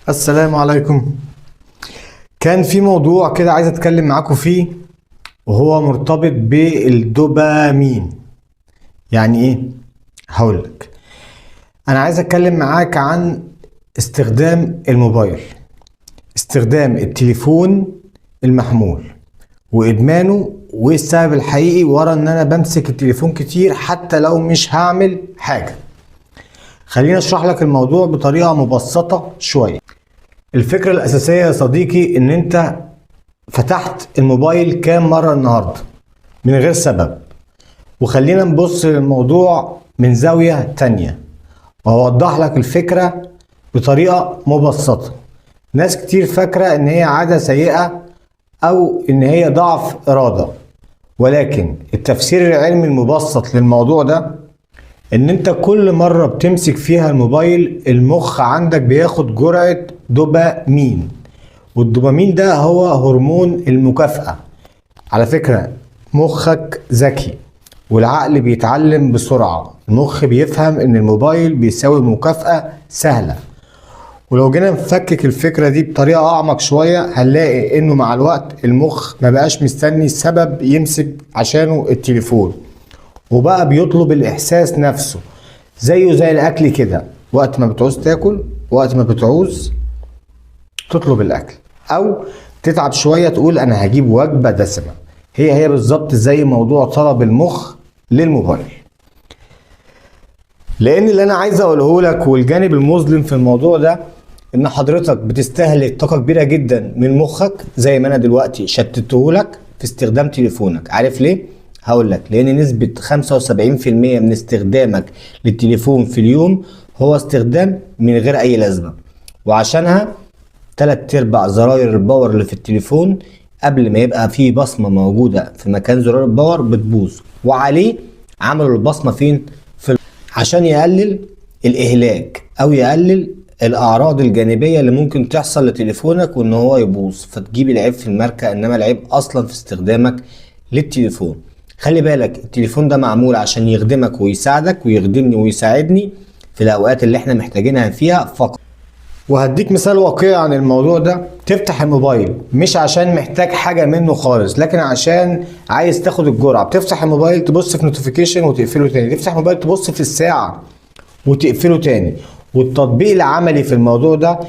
السلام عليكم. كان في موضوع كده عايز اتكلم معاكم فيه، وهو مرتبط بالدوبامين. يعني ايه؟ هقولك. انا عايز اتكلم معاك عن استخدام الموبايل، استخدام التليفون المحمول وادمانه، والسبب الحقيقي ورا ان انا بمسك التليفون كتير حتى لو مش هعمل حاجة. خليني اشرح لك الموضوع بطريقة مبسطة شوية. الفكرة الأساسية يا صديقي إن أنت فتحت الموبايل كام مرة النهاردة من غير سبب. وخلينا نبص للموضوع من زاوية تانية وأوضح لك الفكرة بطريقة مبسطة. ناس كتير فاكرة إن هي عادة سيئة أو إن هي ضعف إرادة، ولكن التفسير العلمي المبسط للموضوع ده ان انت كل مرة بتمسك فيها الموبايل المخ عندك بياخد جرعة دوبامين، والدوبامين ده هو هرمون المكافأة. على فكرة مخك ذكي والعقل بيتعلم بسرعة. المخ بيفهم ان الموبايل بيساوي مكافأة سهلة. ولو جينا نفكك الفكرة دي بطريقة اعمق شوية هنلاقي انه مع الوقت المخ ما بقاش مستني سبب يمسك عشانه التليفون، وبقى بيطلب الاحساس نفسه. زيه زي الاكل كده، وقت ما بتعوز تاكل وقت ما بتعوز تطلب الاكل، او تتعب شويه تقول انا هجيب وجبه دسمه. هي بالظبط زي موضوع طلب المخ للموبايل. لان اللي انا عايز اقوله لك والجانب المظلم في الموضوع ده ان حضرتك بتستهلك طاقه كبيره جدا من مخك، زي ما انا دلوقتي شتته لك في استخدام تليفونك. عارف ليه؟ هقول لك. لان نسبة 75% من استخدامك للتليفون في اليوم هو استخدام من غير اي لازمة، وعشانها 3/4 زراير الباور اللي في التليفون قبل ما يبقى فيه بصمة موجودة في مكان زرار الباور بتبوظ، وعليه عملوا البصمة فين؟ عشان يقلل الاهلاك او يقلل الاعراض الجانبية اللي ممكن تحصل لتليفونك وان هو يبوظ، فتجيب العيب في الماركة، انما العيب اصلا في استخدامك للتليفون. خلي بالك التليفون ده معمول عشان يخدمك ويساعدك ويخدمني ويساعدني في الاوقات اللي احنا محتاجينها فيها فقط. وهديك مثال واقعي عن الموضوع ده. تفتح الموبايل مش عشان محتاج حاجة منه خالص، لكن عشان عايز تاخد الجرعة. بتفتح الموبايل تبص في نوتيفيكيشن وتقفله تاني، تفتح الموبايل تبص في الساعة وتقفله تاني. والتطبيق العملي في الموضوع ده